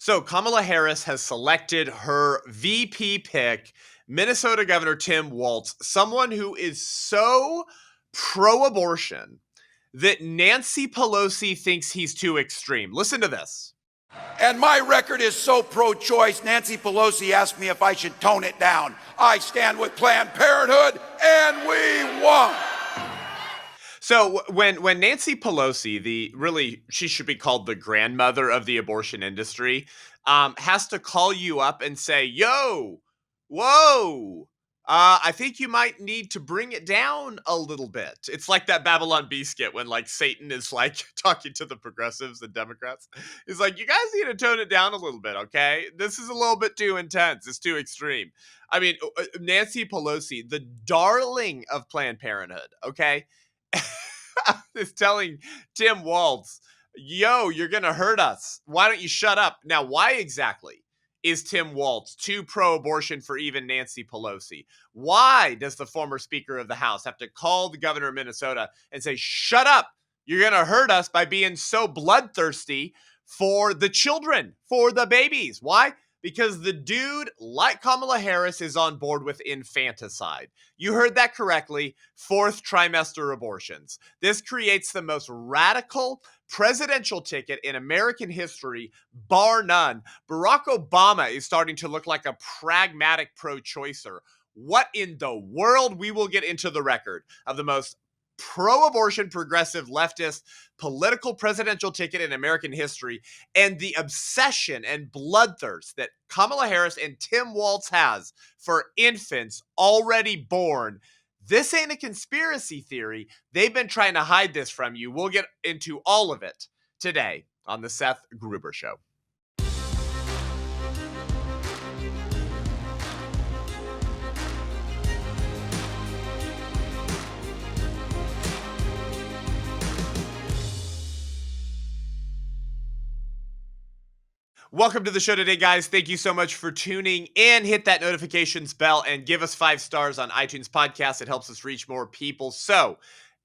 So Kamala Harris has selected her VP pick, Minnesota Governor Tim Walz, someone who is so pro-abortion that Nancy Pelosi thinks he's too extreme. Listen to this. And my record is so pro-choice, Nancy Pelosi asked me if I should tone it down. I stand with Planned Parenthood, and we won. So when Nancy Pelosi, she should be called the grandmother of the abortion industry, has to call you up and say, yo, whoa, I think you might need to bring it down a little bit. It's like that Babylon Bee skit when like Satan is like talking to the progressives and Democrats. He's like, you guys need to tone it down a little bit, okay? This is a little bit too intense. It's too extreme. I mean, Nancy Pelosi, the darling of Planned Parenthood, okay? Is telling Tim Walz, yo, you're going to hurt us. Why don't you shut up? Now, why exactly is Tim Walz too pro-abortion for even Nancy Pelosi? Why does the former Speaker of the House have to call the governor of Minnesota and say, shut up, you're going to hurt us by being so bloodthirsty for the children, for the babies? Why? Because the dude, like Kamala Harris, is on board with infanticide. You heard that correctly, fourth trimester abortions. This creates the most radical presidential ticket in American history, bar none. Barack Obama is starting to look like a pragmatic pro-choicer. What in the world? We will get into the record of the most pro-abortion, progressive, leftist, political presidential ticket in American history, and the obsession and bloodthirst that Kamala Harris and Tim Walz has for infants already born. This ain't a conspiracy theory. They've been trying to hide this from you. We'll get into all of it today on the Seth Gruber Show. Welcome to the show today, guys. Thank you so much for tuning in. Hit that notifications bell and give us 5 stars on iTunes Podcast. It helps us reach more people. So,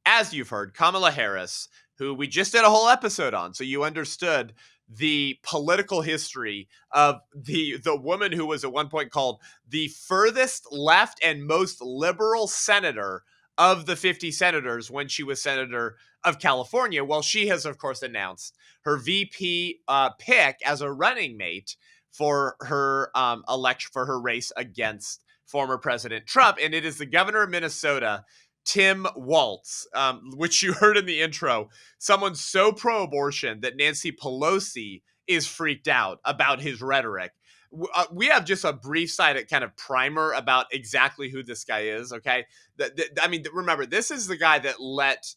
as you've heard, Kamala Harris, who we just did a whole episode on, so you understood the political history of the woman who was at one point called the furthest left and most liberal senator of the 50 senators when she was senator of California. Well, she has, of course, announced her VP pick as a running mate for her election, for her race against former President Trump. And it is the governor of Minnesota, Tim Walz, which you heard in the intro, someone so pro-abortion that Nancy Pelosi is freaked out about his rhetoric. We have just a brief side kind of primer about exactly who this guy is. Okay, I mean, remember, this is the guy that let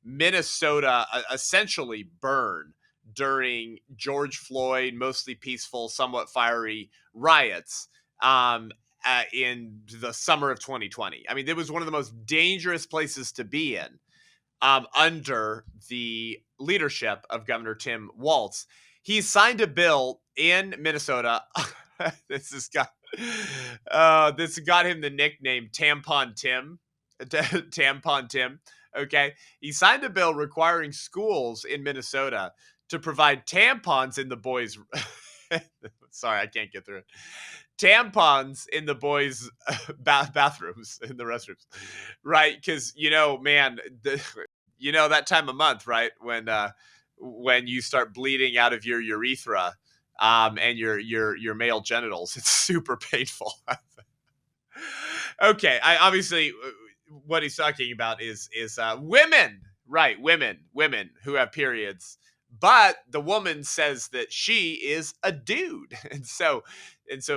Minnesota essentially burn during George Floyd, mostly peaceful, somewhat fiery riots in the summer of 2020. I mean, it was one of the most dangerous places to be in under the leadership of Governor Tim Walz. He signed a bill in Minnesota. This got him the nickname Tampon Tim. Tampon Tim. Okay. He signed a bill requiring schools in Minnesota to provide tampons in the boys' sorry, I can't get through it. Tampons in the boys' bathrooms, in the restrooms. Right? Because, man, that time of month, right? When you start bleeding out of your urethra and your male genitals, it's super painful. Okay, obviously what he's talking about is women, right? Women who have periods, but the woman says that she is a dude, and so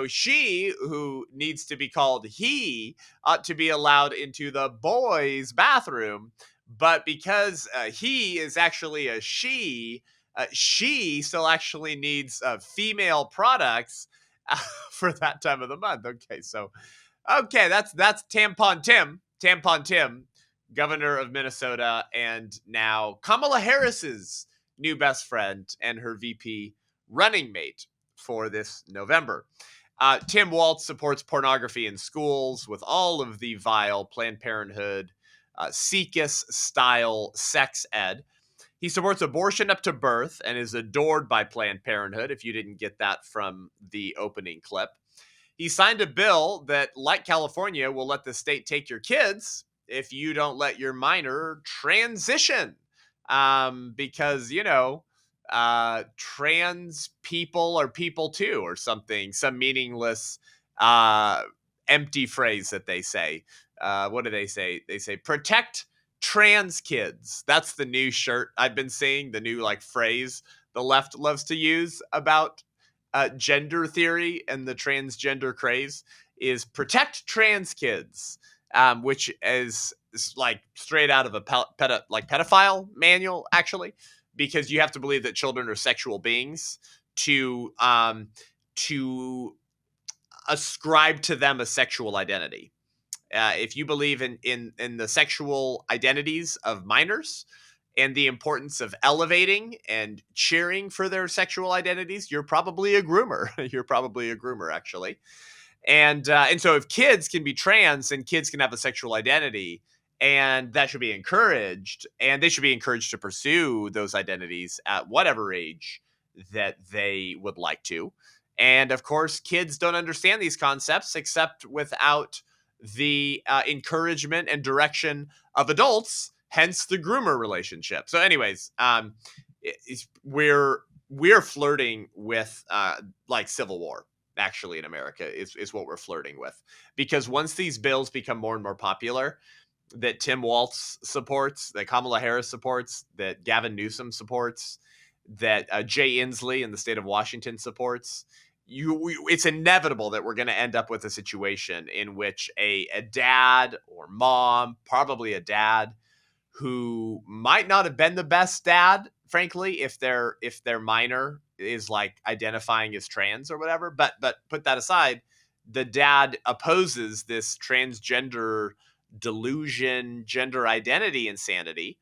she, who needs to be called he, ought to be allowed into the boys' bathroom. But because he is actually a she still actually needs female products for that time of the month. Okay, that's Tampon Tim, governor of Minnesota, and now Kamala Harris's new best friend and her VP running mate for this November. Tim Walz supports pornography in schools with all of the vile Planned Parenthood, Seekis style sex ed. He supports abortion up to birth and is adored by Planned Parenthood, if you didn't get that from the opening clip. He signed a bill that, like California, will let the state take your kids if you don't let your minor transition. Because, trans people are people too, or something, some meaningless, uh, empty phrase that they say. What do they say? They say, protect trans kids. That's the new shirt I've been seeing, the new phrase the left loves to use about gender theory and the transgender craze is protect trans kids, which is like straight out of a pedophile manual, actually, because you have to believe that children are sexual beings to ascribe to them a sexual identity. If you believe in the sexual identities of minors and the importance of elevating and cheering for their sexual identities, you're probably a groomer. You're probably a groomer, actually. And so if kids can be trans and kids can have a sexual identity, and that should be encouraged, and they should be encouraged to pursue those identities at whatever age that they would like to. And of course, kids don't understand these concepts except without the encouragement and direction of adults, hence the groomer relationship. So anyways, we're flirting with civil war, actually, in America is what we're flirting with, because once these bills become more and more popular, that Tim Walz supports, that Kamala Harris supports, that Gavin Newsom supports, that Jay Inslee in the state of Washington supports, it's inevitable that we're going to end up with a situation in which a dad or mom, probably a dad, who might not have been the best dad, frankly, if their minor is identifying as trans or whatever. But put that aside, the dad opposes this transgender delusion, gender identity insanity,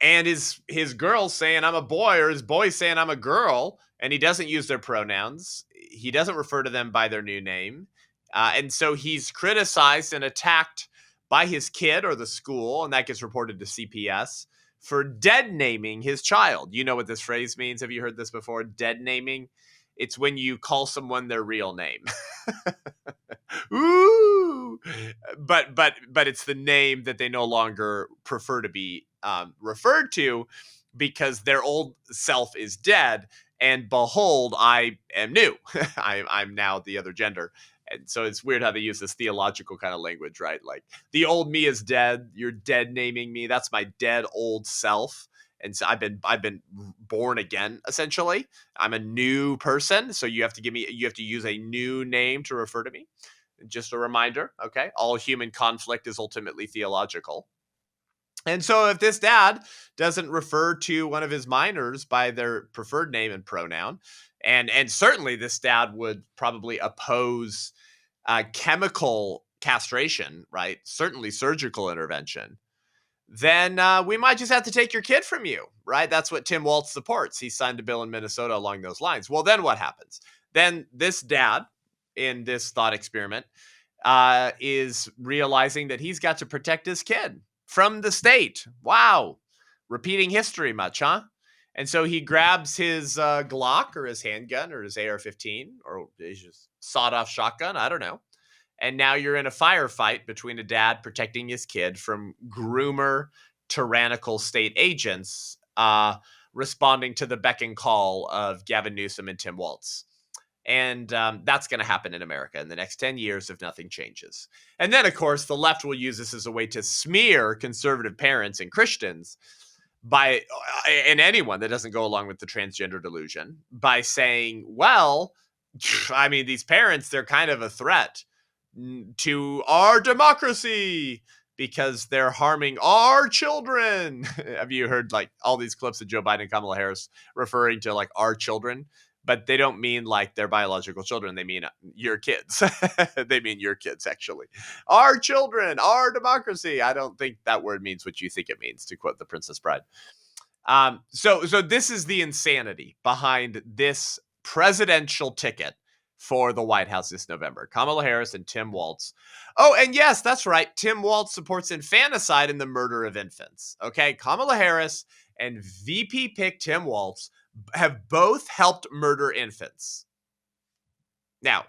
and his girl saying I'm a boy, or his boy saying I'm a girl, and he doesn't use their pronouns. He doesn't refer to them by their new name. And so he's criticized and attacked by his kid or the school, and that gets reported to CPS, for dead naming his child. You know what this phrase means? Have you heard this before? Dead naming? It's when you call someone their real name. Ooh! But it's the name that they no longer prefer to be referred to, because their old self is dead. And behold, I am new. I'm now the other gender. And so it's weird how they use this theological kind of language, right? Like, the old me is dead. You're dead naming me. That's my dead old self. And so I've been born again, essentially. I'm a new person. So you have to use a new name to refer to me. Just a reminder, okay? All human conflict is ultimately theological. And so if this dad doesn't refer to one of his minors by their preferred name and pronoun, and certainly this dad would probably oppose chemical castration, right? Certainly surgical intervention. Then we might just have to take your kid from you, right? That's what Tim Walz supports. He signed a bill in Minnesota along those lines. Well, then what happens? Then this dad in this thought experiment is realizing that he's got to protect his kid from the state. Wow. Repeating history much, huh? And so he grabs his Glock or his handgun or his AR-15 or his sawed-off shotgun. I don't know. And now you're in a firefight between a dad protecting his kid from groomer, tyrannical state agents responding to the beck and call of Gavin Newsom and Tim Walz. And that's going to happen in America in the next 10 years if nothing changes. And then, of course, the left will use this as a way to smear conservative parents and Christians and anyone that doesn't go along with the transgender delusion by saying, well, I mean, these parents, they're kind of a threat to our democracy because they're harming our children. Have you heard all these clips of Joe Biden and Kamala Harris referring to our children? But they don't mean their biological children. They mean your kids. They mean your kids, actually. Our children, our democracy. I don't think that word means what you think it means, to quote the Princess Bride. So this is the insanity behind this presidential ticket for the White House this November. Kamala Harris and Tim Walz. Oh, and yes, that's right. Tim Walz supports infanticide and the murder of infants. Okay, Kamala Harris and VP pick Tim Walz have both helped murder infants. Now,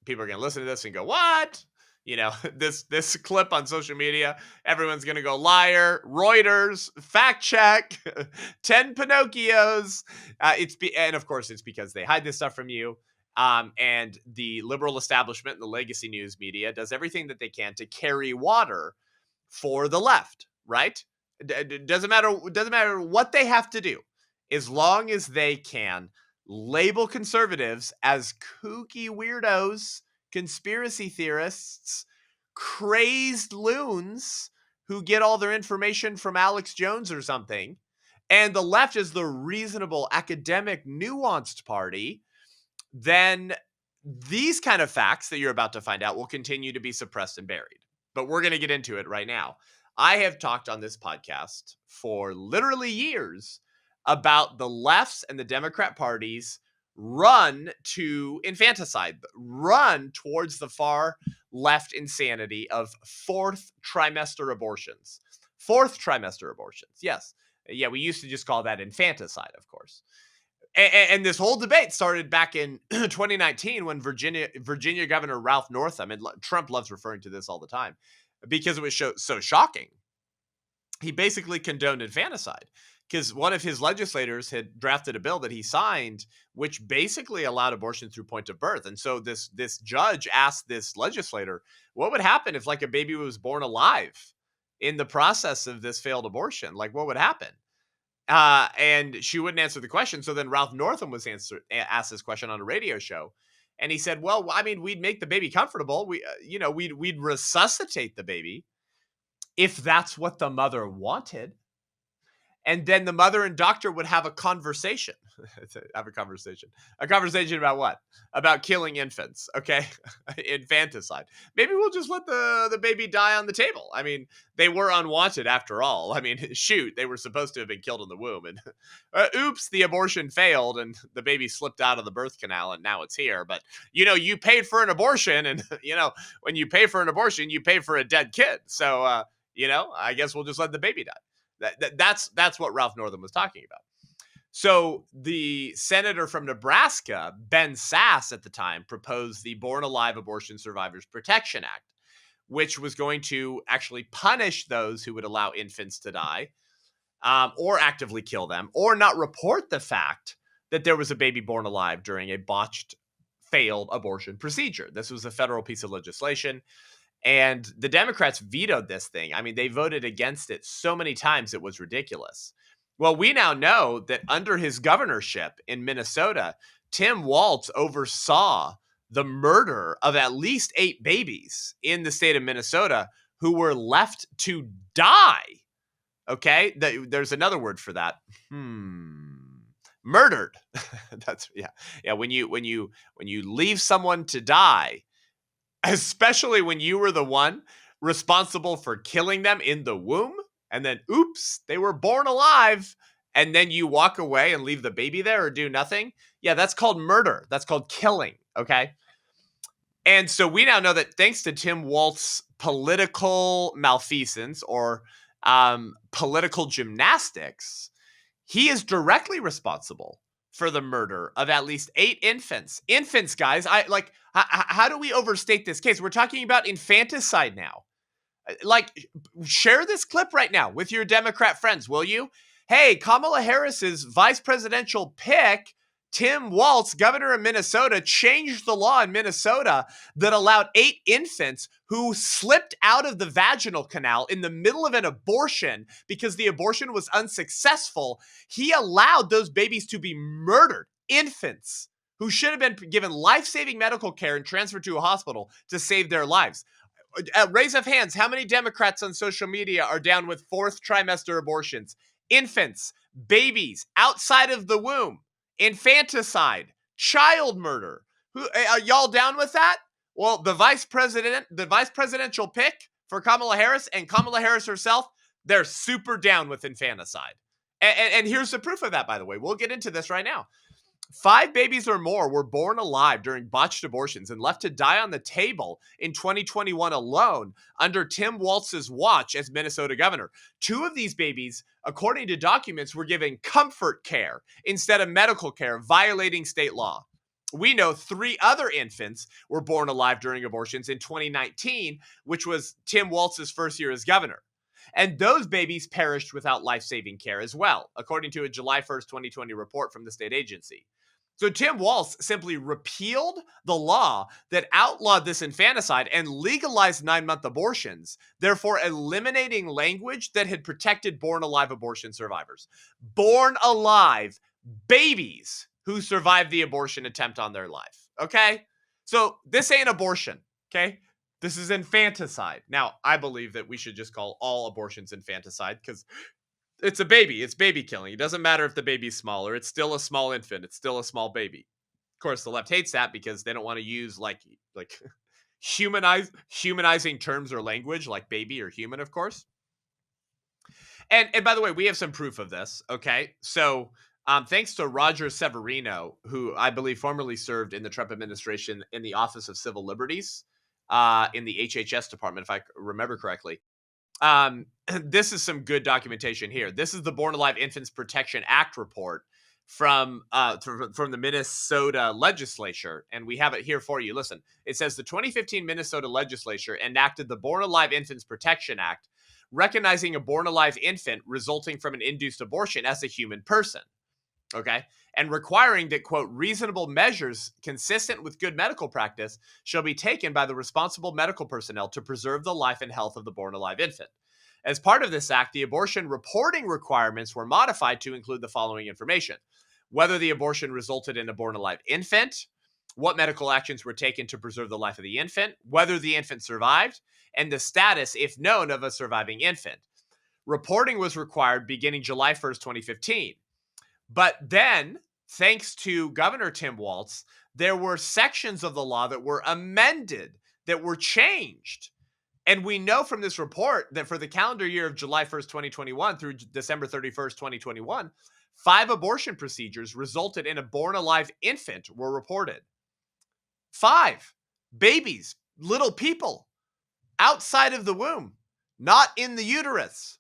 people are going to listen to this and go, what? You know, this clip on social media, everyone's going to go liar, Reuters, fact check, 10 Pinocchios. And of course, it's because they hide this stuff from you. And the liberal establishment and the legacy news media does everything that they can to carry water for the left, right? Doesn't matter what they have to do, as long as they can label conservatives as kooky weirdos, conspiracy theorists, crazed loons who get all their information from Alex Jones or something, and the left is the reasonable, academic, nuanced party, then these kind of facts that you're about to find out will continue to be suppressed and buried. But we're going to get into it right now. I have talked on this podcast for literally years about the left's and the Democrat parties run to infanticide, run towards the far left insanity of fourth trimester abortions. Fourth trimester abortions, yes. Yeah, we used to just call that infanticide, of course. And this whole debate started back in 2019 when Virginia Governor Ralph Northam, and Trump loves referring to this all the time because it was so shocking. He basically condoned infanticide because one of his legislators had drafted a bill that he signed, which basically allowed abortion through point of birth. And so this judge asked this legislator, what would happen if like a baby was born alive in the process of this failed abortion? Like what would happen? And she wouldn't answer the question. So then Ralph Northam was asked this question on a radio show. And he said, well, I mean, we'd make the baby comfortable. We'd resuscitate the baby if that's what the mother wanted. And then the mother and doctor would have a conversation. A conversation about what? About killing infants, okay? Infanticide. Maybe we'll just let the baby die on the table. I mean, they were unwanted after all. I mean, shoot, they were supposed to have been killed in the womb. And oops, the abortion failed and the baby slipped out of the birth canal and now it's here. But, you paid for an abortion. And, when you pay for an abortion, you pay for a dead kid. So, I guess we'll just let the baby die. That's what Ralph Northam was talking about. So the senator from Nebraska, Ben Sasse at the time, proposed the Born Alive Abortion Survivors Protection Act, which was going to actually punish those who would allow infants to die or actively kill them or not report the fact that there was a baby born alive during a botched, failed abortion procedure. This was a federal piece of legislation. And the Democrats vetoed this thing. I mean, they voted against it so many times it was ridiculous. Well, we now know that under his governorship in Minnesota, Tim Walz oversaw the murder of at least 8 babies in the state of Minnesota who were left to die. Okay? There's another word for that. Murdered. Yeah. When you leave someone to die, especially when you were the one responsible for killing them in the womb, and then, oops, they were born alive, and then you walk away and leave the baby there or do nothing. Yeah, that's called murder. That's called killing, okay? And so we now know that thanks to Tim Walz's political malfeasance or political gymnastics, he is directly responsible for the murder of at least 8 infants. Infants, guys. How do we overstate this case? We're talking about infanticide now. Share this clip right now with your Democrat friends, will you? Hey, Kamala Harris's vice presidential pick, Tim Walz, governor of Minnesota, changed the law in Minnesota that allowed 8 infants who slipped out of the vaginal canal in the middle of an abortion because the abortion was unsuccessful. He allowed those babies to be murdered. Infants who should have been given life-saving medical care and transferred to a hospital to save their lives. Raise of hands, how many Democrats on social media are down with 4th trimester abortions? Infants, babies, outside of the womb, infanticide, child murder. Are y'all down with that? Well, the vice presidential pick for Kamala Harris and Kamala Harris herself, they're super down with infanticide. And here's the proof of that, by the way. We'll get into this right now. 5 babies or more were born alive during botched abortions and left to die on the table in 2021 alone under Tim Walz's watch as Minnesota governor. 2 of these babies, according to documents, were given comfort care instead of medical care, violating state law. We know 3 other infants were born alive during abortions in 2019, which was Tim Walz's first year as governor. And those babies perished without life-saving care as well, according to a July 1st, 2020 report from the state agency. So Tim Walz simply repealed the law that outlawed this infanticide and legalized 9-month abortions, therefore eliminating language that had protected born-alive abortion survivors. Born alive babies who survived the abortion attempt on their life, okay? So this ain't abortion, okay? This is infanticide. Now, I believe that we should just call all abortions infanticide because it's a baby. It's baby killing. It doesn't matter if the baby's smaller. It's still a small infant. It's still a small baby. Of course, the left hates that because they don't want to use like humanizing terms or language like baby or human, of course. And by the way, we have some proof of this. Okay, so thanks to Roger Severino, who I believe formerly served in the Trump administration in the Office of Civil Liberties in the HHS department, if I remember correctly. This is some good documentation here. This is the Born Alive Infants Protection Act report from the Minnesota legislature, and we have it here for you. Listen, it says the 2015 Minnesota legislature enacted the Born Alive Infants Protection Act, recognizing a born alive infant resulting from an induced abortion as a human person. Okay. And requiring that, quote, reasonable measures consistent with good medical practice shall be taken by the responsible medical personnel to preserve the life and health of the born alive infant. As part of this act, the abortion reporting requirements were modified to include the following information: whether the abortion resulted in a born alive infant, what medical actions were taken to preserve the life of the infant, whether the infant survived, and the status, if known, of a surviving infant. Reporting was required beginning July 1st, 2015. But then, thanks to Governor Tim Walz, there were sections of the law that were amended, that were changed. And we know from this report that for the calendar year of July 1st, 2021 through December 31st, 2021, 5 abortion procedures resulted in a born alive infant were reported. 5 babies, little people, outside of the womb, not in the uterus,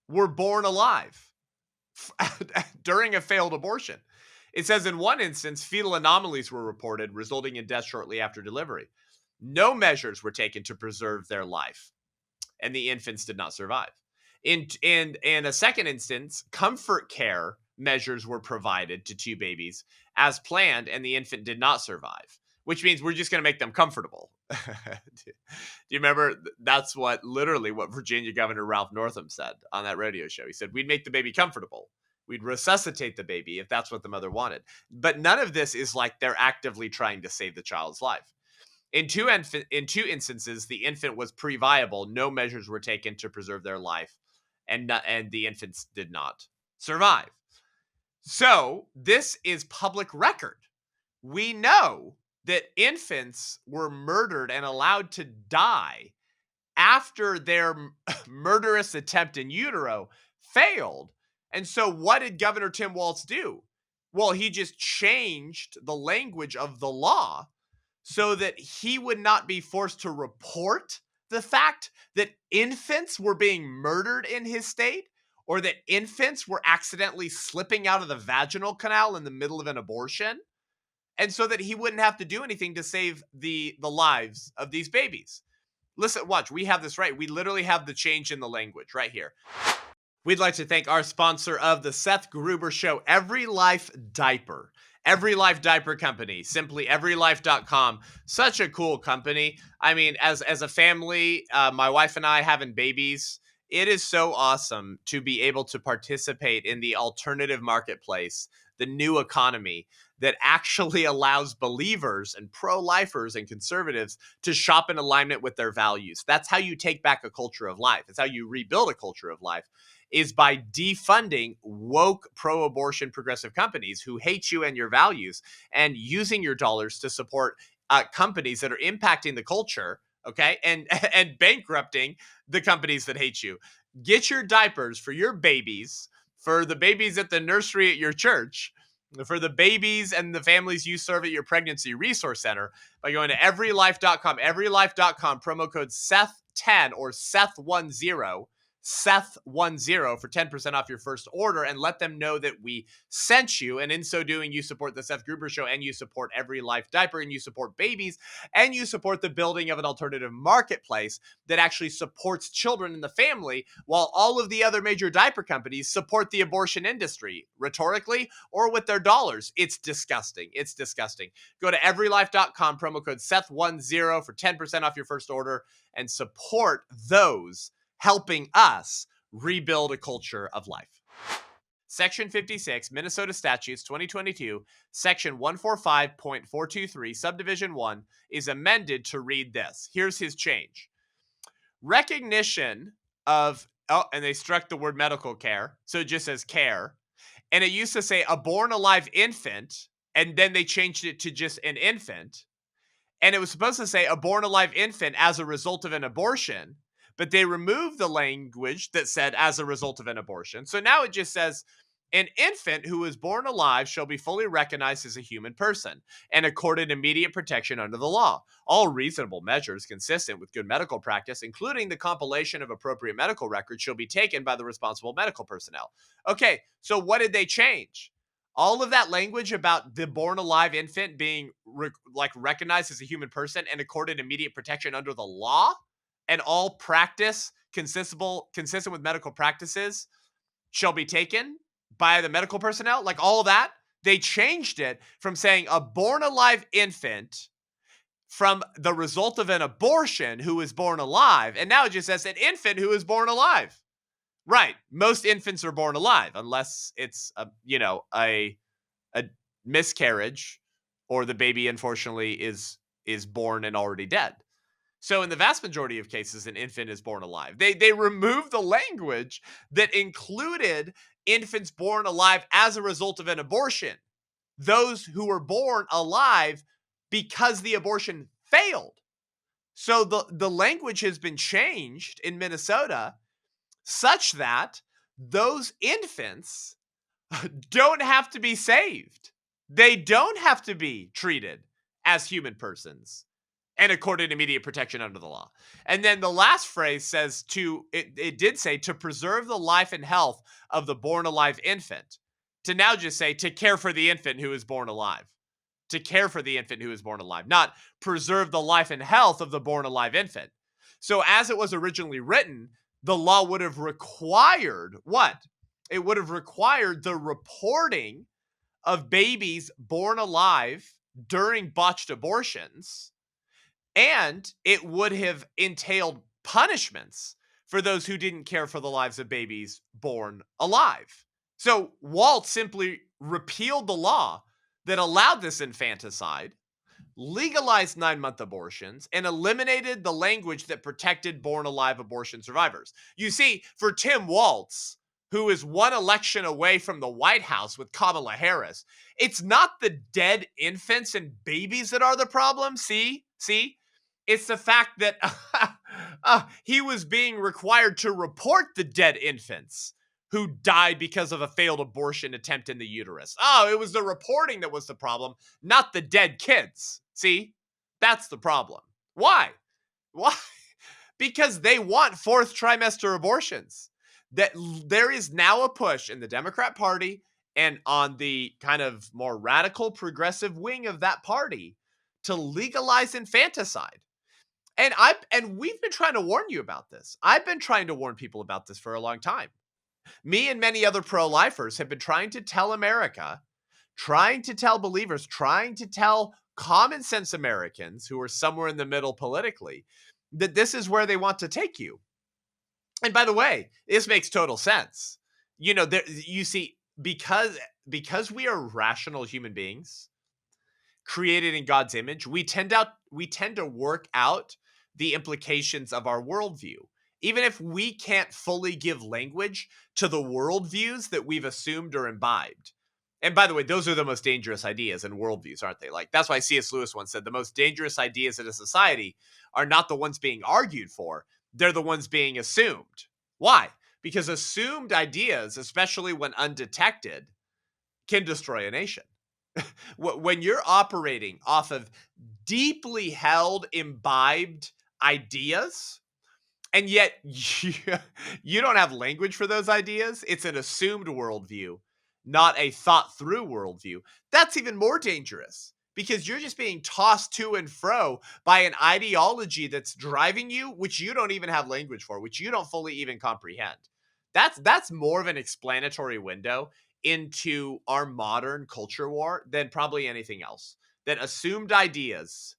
were born alive during a failed abortion. It says in one instance, fetal anomalies were reported, resulting in death shortly after delivery. No measures were taken to preserve their life, and the infants did not survive. In a second instance, comfort care measures were provided to 2 babies as planned, and the infant did not survive, which means we're just going to make them comfortable. Do you remember? That's literally what Virginia Governor Ralph Northam said on that radio show. He said, we'd make the baby comfortable. We'd resuscitate the baby if that's what the mother wanted. But none of this is like they're actively trying to save the child's life. In two instances, the infant was pre-viable. No measures were taken to preserve their life, and the infants did not survive. So this is public record. We know that infants were murdered and allowed to die after their murderous attempt in utero failed. And so what did Governor Tim Walz do? Well, he just changed the language of the law so that he would not be forced to report the fact that infants were being murdered in his state, or that infants were accidentally slipping out of the vaginal canal in the middle of an abortion. And so that he wouldn't have to do anything to save the lives of these babies. Listen, watch, we have this right. We literally have the change in the language right here. We'd like to thank our sponsor of the Seth Gruber Show, Every Life Diaper. Every Life Diaper Company, simply everylife.com. Such a cool company. I mean, as a family, my wife and I having babies, it is so awesome to be able to participate in the alternative marketplace, the new economy that actually allows believers and pro-lifers and conservatives to shop in alignment with their values. That's how you take back a culture of life. It's how you rebuild a culture of life, is by defunding woke pro-abortion progressive companies who hate you and your values, and using your dollars to support companies that are impacting the culture, okay, and bankrupting the companies that hate you. Get your diapers for your babies, for the babies at the nursery at your church, for the babies and the families you serve at your pregnancy resource center by going to everylife.com, everylife.com, promo code Seth10 or Seth10, Seth10 for 10% off your first order, and let them know that we sent you. And in so doing, you support the Seth Gruber Show, and you support Every Life Diaper, and you support babies, and you support the building of an alternative marketplace that actually supports children in the family, while all of the other major diaper companies support the abortion industry, rhetorically or with their dollars. It's disgusting. It's disgusting. Go to everylife.com, promo code Seth10 for 10% off your first order, and support those helping us rebuild a culture of life. Section 56, Minnesota Statutes 2022, Section 145.423, Subdivision 1, is amended to read this. Here's his change. Recognition of, and they struck the word medical care, so it just says care. And it used to say a born alive infant, and then they changed it to just an infant. And it was supposed to say a born alive infant as a result of an abortion, but they removed the language that said as a result of an abortion. So now it just says an infant who is born alive shall be fully recognized as a human person and accorded immediate protection under the law. All reasonable measures consistent with good medical practice, including the compilation of appropriate medical records, shall be taken by the responsible medical personnel. Okay, so what did they change? All of that language about the born alive infant being recognized as a human person and accorded immediate protection under the law, and all practice consistent with medical practices shall be taken by the medical personnel, like all that, they changed it from saying a born alive infant from the result of an abortion who is born alive, and now it just says an infant who is born alive. Right. Most infants are born alive unless it's a miscarriage or the baby unfortunately is born and already dead. So in the vast majority of cases, an infant is born alive. They removed the language that included infants born alive as a result of an abortion. Those who were born alive because the abortion failed. So the language has been changed in Minnesota such that those infants don't have to be saved. They don't have to be treated as human persons and accorded immediate protection under the law. And then the last phrase says it did say to preserve the life and health of the born alive infant, to now just say to care for the infant who is born alive. To care for the infant who is born alive, not preserve the life and health of the born alive infant. So as it was originally written, the law would have required what? It would have required the reporting of babies born alive during botched abortions, and it would have entailed punishments for those who didn't care for the lives of babies born alive. So Waltz simply repealed the law that allowed this infanticide, legalized 9-month abortions, and eliminated the language that protected born alive abortion survivors. You see, for Tim Walz, who is one election away from the White House with Kamala Harris, it's not the dead infants and babies that are the problem. See? It's the fact that he was being required to report the dead infants who died because of a failed abortion attempt in the uterus. Oh, it was the reporting that was the problem, not the dead kids. See? That's the problem. Why? Because they want 4th trimester abortions. That there is now a push in the Democrat Party and on the kind of more radical progressive wing of that party to legalize infanticide. And we've been trying to warn you about this. I've been trying to warn people about this for a long time. Me and many other pro-lifers have been trying to tell America, trying to tell believers, trying to tell common sense Americans who are somewhere in the middle politically that this is where they want to take you. And by the way, this makes total sense. You see, because we are rational human beings created in God's image, we tend to work out the implications of our worldview, even if we can't fully give language to the worldviews that we've assumed or imbibed. And by the way, those are the most dangerous ideas and worldviews, aren't they? Like, that's why C.S. Lewis once said the most dangerous ideas in a society are not the ones being argued for. They're the ones being assumed. Why? Because assumed ideas, especially when undetected, can destroy a nation. When you're operating off of deeply held, imbibed ideas, and yet you don't have language for those ideas, it's an assumed worldview, not a thought through worldview. That's even more dangerous because you're just being tossed to and fro by an ideology that's driving you, which you don't even have language for, which you don't fully even comprehend. That's more of an explanatory window into our modern culture war than probably anything else. That assumed ideas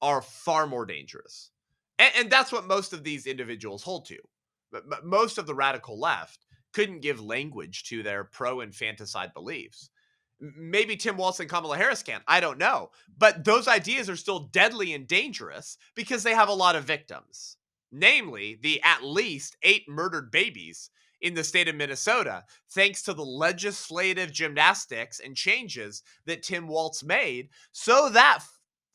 are far more dangerous. And that's what most of these individuals hold to. But most of the radical left couldn't give language to their pro-infanticide beliefs. Maybe Tim Walz and Kamala Harris can. I don't know. But those ideas are still deadly and dangerous because they have a lot of victims. Namely, the at least 8 murdered babies in the state of Minnesota, thanks to the legislative gymnastics and changes that Tim Walz made so that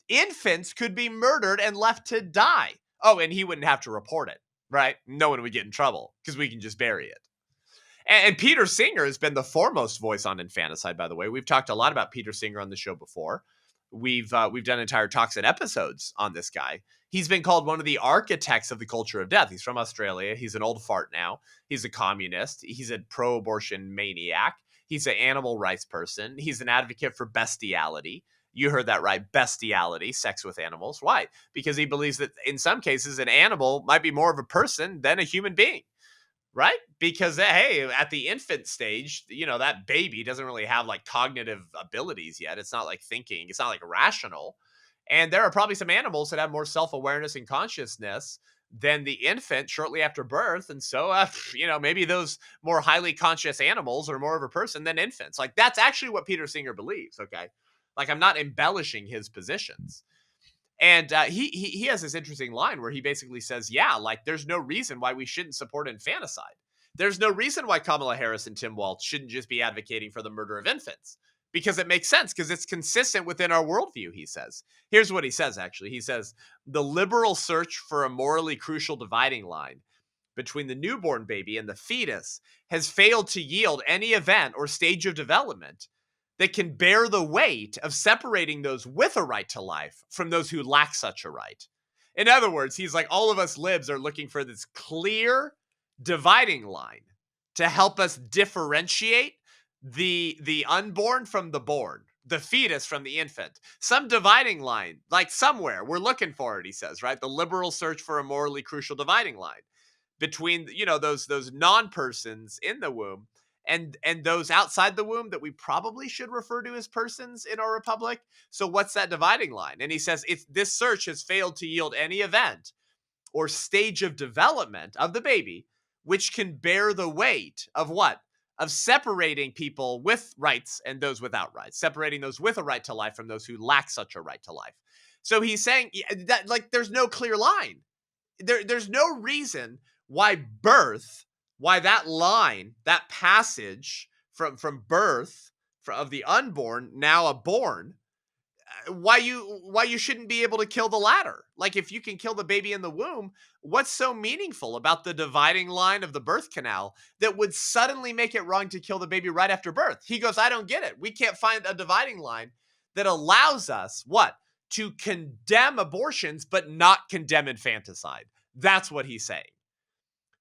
infants could be murdered and left to die. Oh, and he wouldn't have to report it, right? No one would get in trouble because we can just bury it. And Peter Singer has been the foremost voice on infanticide, by the way. We've talked a lot about Peter Singer on the show before. We've done entire talks and episodes on this guy. He's been called one of the architects of the culture of death. He's from Australia. He's an old fart now. He's a communist. He's a pro-abortion maniac. He's an animal rights person. He's an advocate for bestiality. You heard that right, bestiality, sex with animals. Why? Because he believes that in some cases an animal might be more of a person than a human being. Right? Because, hey, at the infant stage, that baby doesn't really have like cognitive abilities yet. It's not like thinking. It's not like rational. And there are probably some animals that have more self-awareness and consciousness than the infant shortly after birth. And so, maybe those more highly conscious animals are more of a person than infants. Like, that's actually what Peter Singer believes, okay? Like, I'm not embellishing his positions. And he has this interesting line where he basically says, yeah, like there's no reason why we shouldn't support infanticide. There's no reason why Kamala Harris and Tim Walz shouldn't just be advocating for the murder of infants because it makes sense because it's consistent within our worldview, he says. Here's what he says, actually. He says, the liberal search for a morally crucial dividing line between the newborn baby and the fetus has failed to yield any event or stage of development that can bear the weight of separating those with a right to life from those who lack such a right. In other words, he's like, all of us libs are looking for this clear dividing line to help us differentiate the unborn from the born, the fetus from the infant. Some dividing line, like somewhere, we're looking for it, he says, right? The liberal search for a morally crucial dividing line between, those non-persons in the womb and those outside the womb that we probably should refer to as persons in our republic. So what's that dividing line? And he says, this search has failed to yield any event or stage of development of the baby, which can bear the weight of what? Of separating people with rights and those without rights, separating those with a right to life from those who lack such a right to life. So he's saying that like there's no clear line. There's no reason why that line, that passage from birth of the unborn, now a born, why you shouldn't be able to kill the latter. Like if you can kill the baby in the womb, what's so meaningful about the dividing line of the birth canal that would suddenly make it wrong to kill the baby right after birth? He goes, I don't get it. We can't find a dividing line that allows us to condemn abortions but not condemn infanticide. That's what he's saying.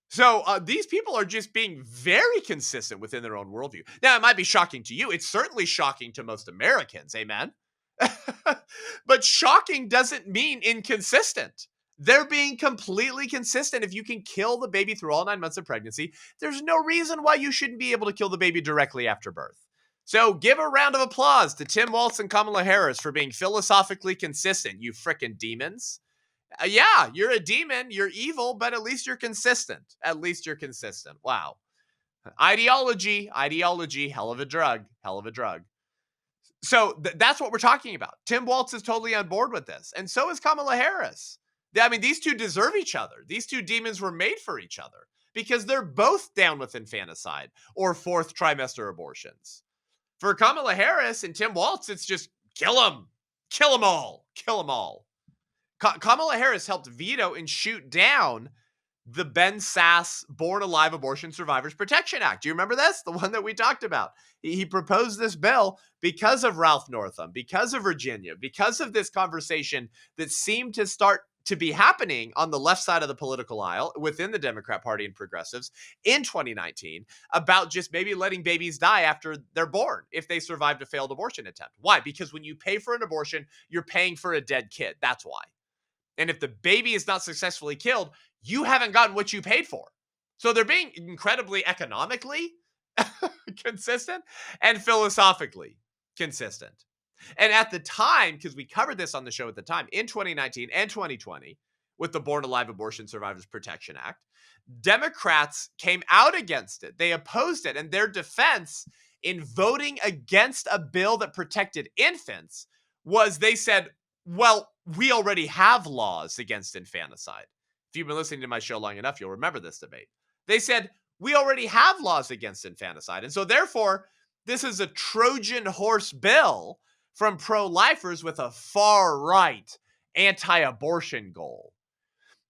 So these people are just being very consistent within their own worldview. Now, it might be shocking to you. It's certainly shocking to most Americans. Amen. But shocking doesn't mean inconsistent. They're being completely consistent. If you can kill the baby through all 9 months of pregnancy, there's no reason why you shouldn't be able to kill the baby directly after birth. So give a round of applause to Tim Walz and Kamala Harris for being philosophically consistent, you frickin' demons. Yeah, you're a demon, you're evil, but at least you're consistent. At least you're consistent. Wow. Ideology, hell of a drug. So that's what we're talking about. Tim Walz is totally on board with this. And so is Kamala Harris. I mean, these two deserve each other. These two demons were made for each other because they're both down with infanticide or 4th trimester abortions. For Kamala Harris and Tim Walz, it's just kill them. Kill them all. Kill them all. Kamala Harris helped veto and shoot down the Ben Sasse Born Alive Abortion Survivors Protection Act. Do you remember this? The one that we talked about. He proposed this bill because of Ralph Northam, because of Virginia, because of this conversation that seemed to start to be happening on the left side of the political aisle within the Democrat Party and progressives in 2019 about just maybe letting babies die after they're born if they survived a failed abortion attempt. Why? Because when you pay for an abortion, you're paying for a dead kid. That's why. And if the baby is not successfully killed, you haven't gotten what you paid for. So they're being incredibly economically consistent and philosophically consistent. And at the time, because we covered this on the show at the time, in 2019 and 2020, with the Born Alive Abortion Survivors Protection Act, Democrats came out against it. They opposed it. And their defense in voting against a bill that protected infants was they said, well, we already have laws against infanticide. If you've been listening to my show long enough, you'll remember this debate. They said, we already have laws against infanticide. And so therefore, this is a Trojan horse bill from pro-lifers with a far-right anti-abortion goal.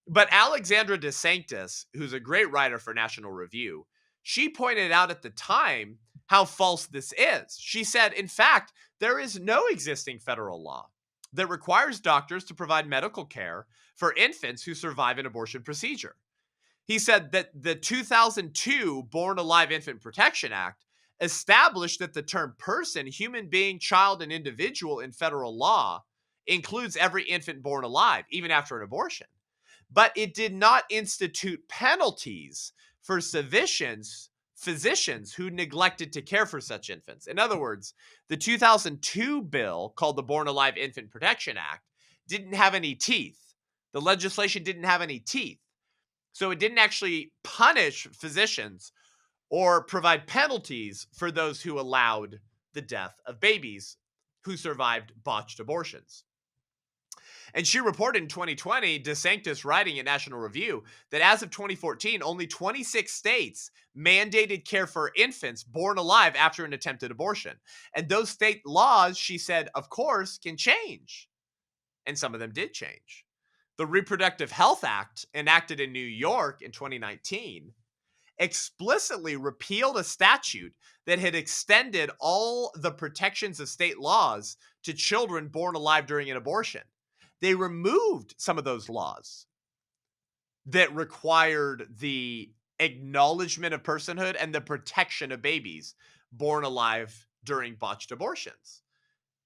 But Alexandra DeSanctis, who's a great writer for National Review, she pointed out at the time how false this is. She said, in fact, there is no existing federal law that requires doctors to provide medical care for infants who survive an abortion procedure. He said that the 2002 Born Alive Infant Protection Act established that the term person, human being, child, and individual in federal law includes every infant born alive, even after an abortion. But it did not institute penalties for physicians who neglected to care for such infants. In other words, the 2002 bill called the Born Alive Infant Protection Act didn't have any teeth. The legislation didn't have any teeth. So it didn't actually punish physicians or provide penalties for those who allowed the death of babies who survived botched abortions. And she reported in 2020, DeSanctis writing at National Review, that as of 2014, only 26 states mandated care for infants born alive after an attempted abortion. And those state laws, she said, of course, can change. And some of them did change. The Reproductive Health Act, enacted in New York in 2019, explicitly repealed a statute that had extended all the protections of state laws to children born alive during an abortion. They removed some of those laws that required the acknowledgement of personhood and the protection of babies born alive during botched abortions.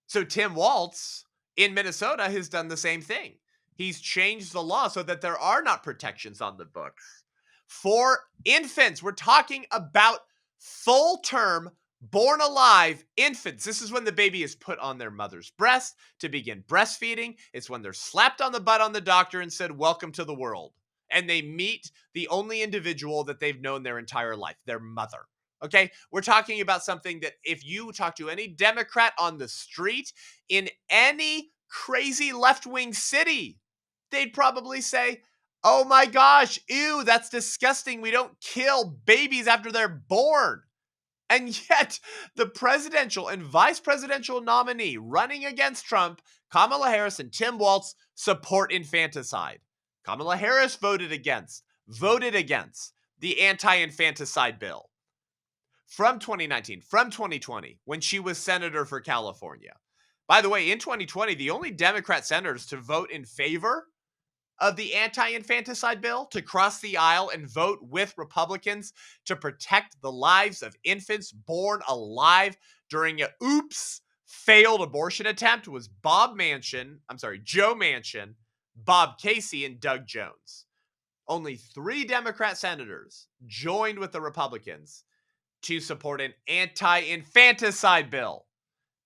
So Tim Walz in Minnesota has done the same thing. He's changed the law so that there are not protections on the books for infants. We're talking about full-term born alive infants. This is when the baby is put on their mother's breast to begin breastfeeding. It's when they're slapped on the butt on the doctor and said, welcome to the world. And they meet the only individual that they've known their entire life, their mother. Okay? We're talking about something that if you talk to any Democrat on the street in any crazy left-wing city, they'd probably say, oh my gosh, ew, that's disgusting. We don't kill babies after they're born. And yet, the presidential and vice presidential nominee running against Trump, Kamala Harris and Tim Walz, support infanticide. Kamala Harris voted against the anti-infanticide bill from 2019, from 2020, when she was senator for California. By the way, in 2020, the only Democrat senators to vote in favor of the anti-infanticide bill, to cross the aisle and vote with Republicans to protect the lives of infants born alive during a failed abortion attempt, was Joe Manchin, Bob Casey, and Doug Jones. Only 3 Democrat senators joined with the Republicans to support an anti-infanticide bill.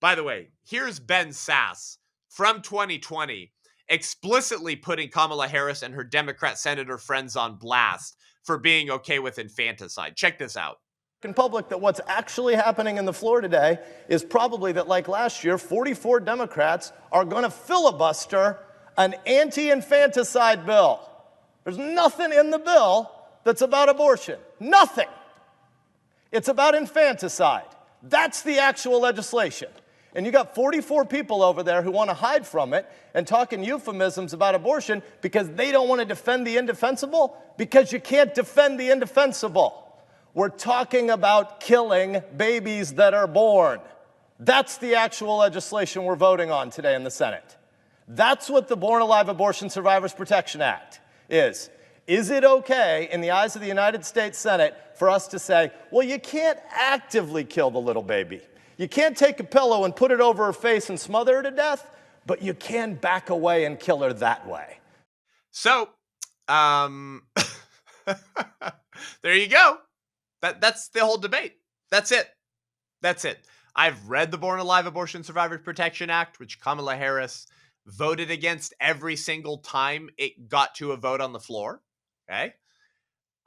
By the way, here's Ben Sasse from 2020 explicitly putting Kamala Harris and her Democrat senator friends on blast for being okay with infanticide. Check this out. In public, that what's actually happening in the floor today is probably that, like last year, 44 Democrats are going to filibuster an anti-infanticide bill. There's nothing in the bill that's about abortion. Nothing. It's about infanticide. That's the actual legislation. And you got 44 people over there who want to hide from it and talking euphemisms about abortion because they don't want to defend the indefensible, because you can't defend the indefensible. We're talking about killing babies that are born. That's the actual legislation we're voting on today in the Senate. That's what the Born Alive Abortion Survivors Protection Act is. Is it okay in the eyes of the United States Senate for us to say, well, you can't actively kill the little baby. You can't take a pillow and put it over her face and smother her to death, but you can back away and kill her that way. So, there you go. That's the whole debate. That's it. That's it. I've read the Born Alive Abortion Survivors Protection Act, which Kamala Harris voted against every single time it got to a vote on the floor. Okay.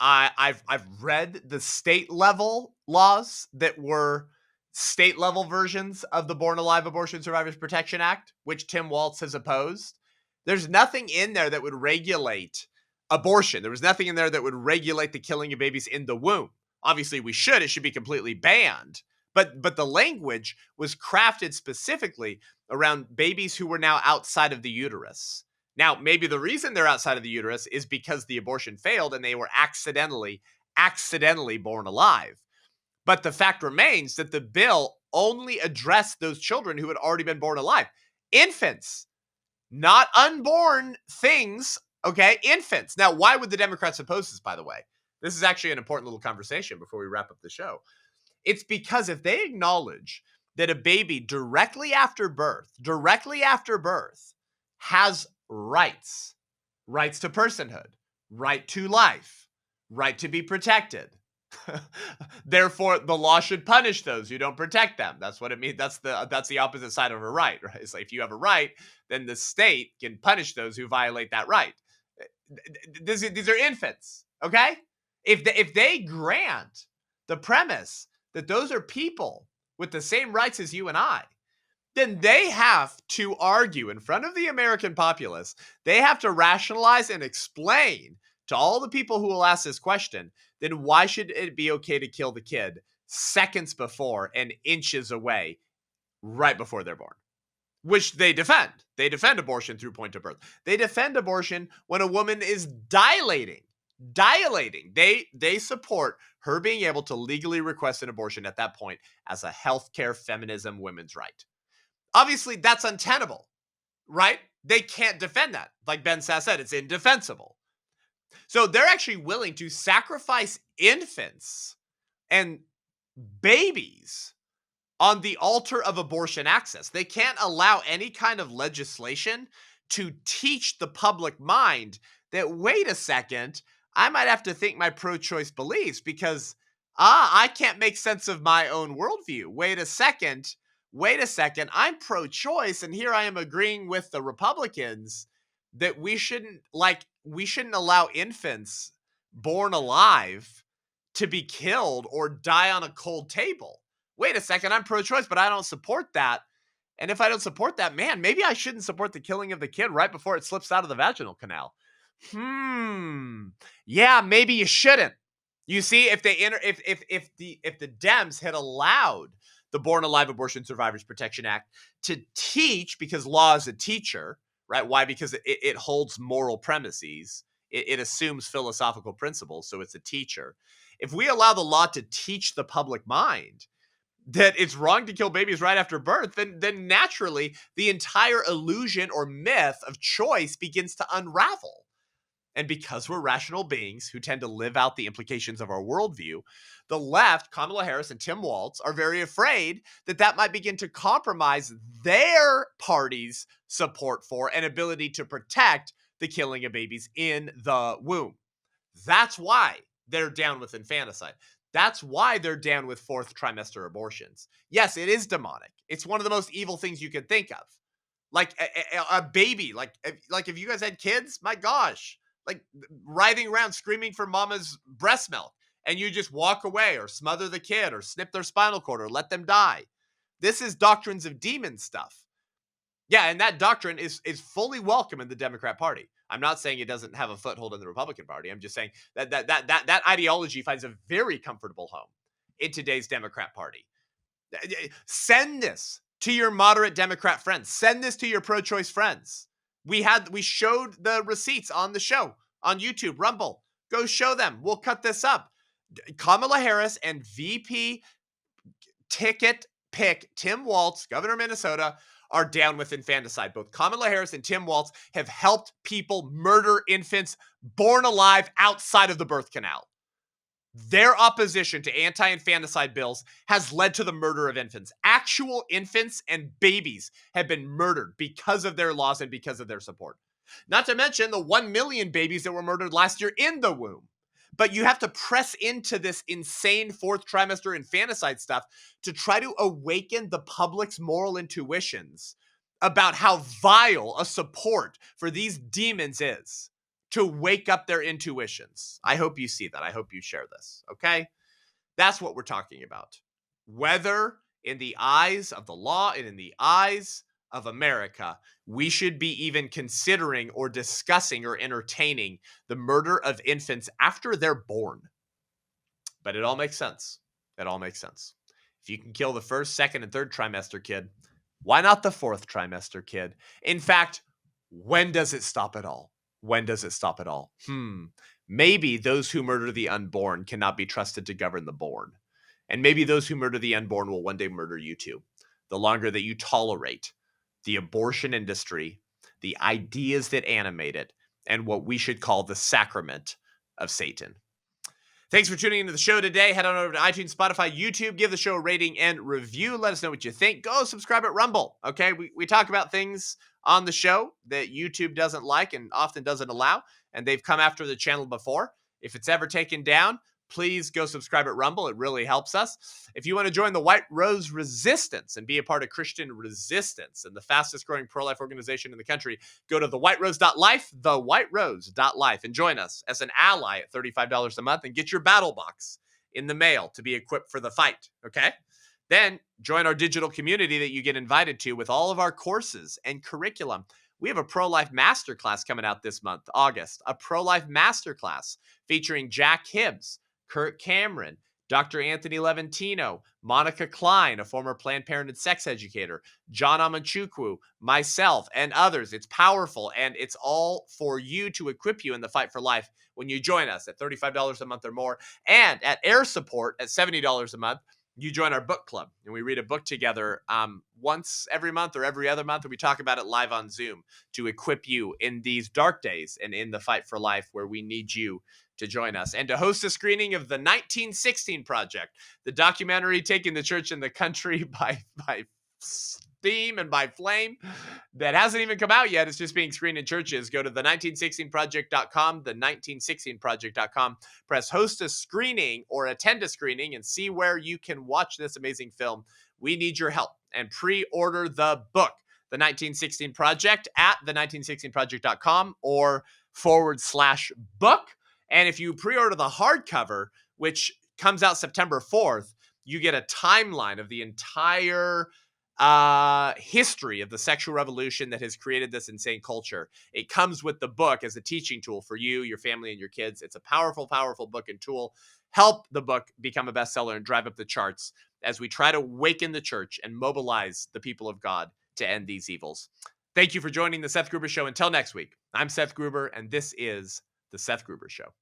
I've read the state level laws that were state level versions of the Born Alive Abortion Survivors Protection Act, which Tim Walz has opposed. There's nothing in there that would regulate abortion. There was nothing in there that would regulate the killing of babies in the womb. Obviously, it should be completely banned. But the language was crafted specifically around babies who were now outside of the uterus. Now, maybe the reason they're outside of the uterus is because the abortion failed and they were accidentally born alive. But the fact remains that the bill only addressed those children who had already been born alive. Infants, not unborn things, okay? Infants. Now, why would the Democrats oppose this, by the way? This is actually an important little conversation before we wrap up the show. It's because if they acknowledge that a baby directly after birth has rights to personhood, right to life, right to be protected. Therefore, the law should punish those who don't protect them. That's what it means. That's the opposite side of a right, right? It's like if you have a right, then the state can punish those who violate that right. These are infants, okay? If they grant the premise that those are people with the same rights as you and I, then they have to argue in front of the American populace. They have to rationalize and explain to all the people who will ask this question, then why should it be okay to kill the kid seconds before and inches away right before they're born? Which they defend. They defend abortion through point of birth. They defend abortion when a woman is dilating. They support her being able to legally request an abortion at that point as a healthcare feminism women's right. Obviously, that's untenable, right? They can't defend that. Like Ben Sass said, it's indefensible. So they're actually willing to sacrifice infants and babies on the altar of abortion access. They can't allow any kind of legislation to teach the public mind that, wait a second, I might have to think my pro-choice beliefs because, I can't make sense of my own worldview. Wait a second, I'm pro-choice, and here I am agreeing with the Republicans that we shouldn't allow infants born alive to be killed or die on a cold table. Wait a second, I'm pro-choice, but I don't support that. And if I don't support that, man, maybe I shouldn't support the killing of the kid right before it slips out of the vaginal canal. Yeah, maybe you shouldn't. You see, if the Dems had allowed the Born Alive Abortion Survivors Protection Act to teach, because law is a teacher, right? Why? Because it holds moral premises. It assumes philosophical principles, so it's a teacher. If we allow the law to teach the public mind that it's wrong to kill babies right after birth, then naturally the entire illusion or myth of choice begins to unravel. And because we're rational beings who tend to live out the implications of our worldview, the left, Kamala Harris and Tim Walz, are very afraid that might begin to compromise their party's support for and ability to protect the killing of babies in the womb. That's why they're down with infanticide. That's why they're down with fourth trimester abortions. Yes, it is demonic. It's one of the most evil things you could think of. Like a baby, like if you guys had kids, my gosh, like writhing around screaming for mama's breast milk, and you just walk away or smother the kid or snip their spinal cord or let them die. This is doctrines of demon stuff. Yeah, and that doctrine is fully welcome in the Democrat Party. I'm not saying it doesn't have a foothold in the Republican Party. I'm just saying that ideology finds a very comfortable home in today's Democrat Party. Send this to your moderate Democrat friends. Send this to your pro-choice friends. We showed the receipts on the show on YouTube, Rumble. Go show them. We'll cut this up. Kamala Harris and VP ticket pick Tim Walz, governor of Minnesota, are down with infanticide. Both Kamala Harris and Tim Walz have helped people murder infants born alive outside of the birth canal. Their opposition to anti-infanticide bills has led to the murder of infants. Actual infants and babies have been murdered because of their laws and because of their support. Not to mention the 1 million babies that were murdered last year in the womb. But you have to press into this insane fourth trimester infanticide stuff to try to awaken the public's moral intuitions about how vile a support for these demons is, to wake up their intuitions. I hope you see that. I hope you share this, okay? That's what we're talking about. Whether in the eyes of the law and in the eyes of America, we should be even considering or discussing or entertaining the murder of infants after they're born. But it all makes sense. It all makes sense. If you can kill the first, second, and third trimester kid, why not the fourth trimester kid? In fact, when does it stop at all? When does it stop at all? Maybe those who murder the unborn cannot be trusted to govern the born. And maybe those who murder the unborn will one day murder you too. The longer that you tolerate the abortion industry, the ideas that animate it, and what we should call the sacrament of Satan. Thanks for tuning into the show today. Head on over to iTunes, Spotify, YouTube. Give the show a rating and review. Let us know what you think. Go subscribe at Rumble, okay? We talk about things on the show that YouTube doesn't like and often doesn't allow, and they've come after the channel before. If it's ever taken down, please go subscribe at Rumble. It really helps us. If you want to join the White Rose Resistance and be a part of Christian Resistance and the fastest growing pro-life organization in the country, go to thewhiterose.life, thewhiterose.life, and join us as an ally at $35 a month and get your battle box in the mail to be equipped for the fight, okay? Then join our digital community that you get invited to with all of our courses and curriculum. We have a pro-life masterclass coming out this month, August, a pro-life masterclass featuring Jack Hibbs, Kurt Cameron, Dr. Anthony Levantino, Monica Klein, a former Planned Parenthood sex educator, John Amanchukwu, myself, and others. It's powerful, and it's all for you to equip you in the fight for life when you join us at $35 a month or more. And at Air Support at $70 a month, you join our book club, and we read a book together once every month or every other month, and we talk about it live on Zoom to equip you in these dark days and in the fight for life where we need you to join us. And to host a screening of the 1916 Project, the documentary taking the church and the country by steam and by flame that hasn't even come out yet. It's just being screened in churches. Go to the1916project.com, the1916project.com, press host a screening or attend a screening and see where you can watch this amazing film. We need your help, and pre-order the book, The 1916 Project, at the1916project.com or /book. And if you pre-order the hardcover, which comes out September 4th, you get a timeline of the entire history of the sexual revolution that has created this insane culture. It comes with the book as a teaching tool for you, your family, and your kids. It's a powerful, powerful book and tool. Help the book become a bestseller and drive up the charts as we try to awaken the church and mobilize the people of God to end these evils. Thank you for joining the Seth Gruber Show. Until next week, I'm Seth Gruber, and this is the Seth Gruber Show.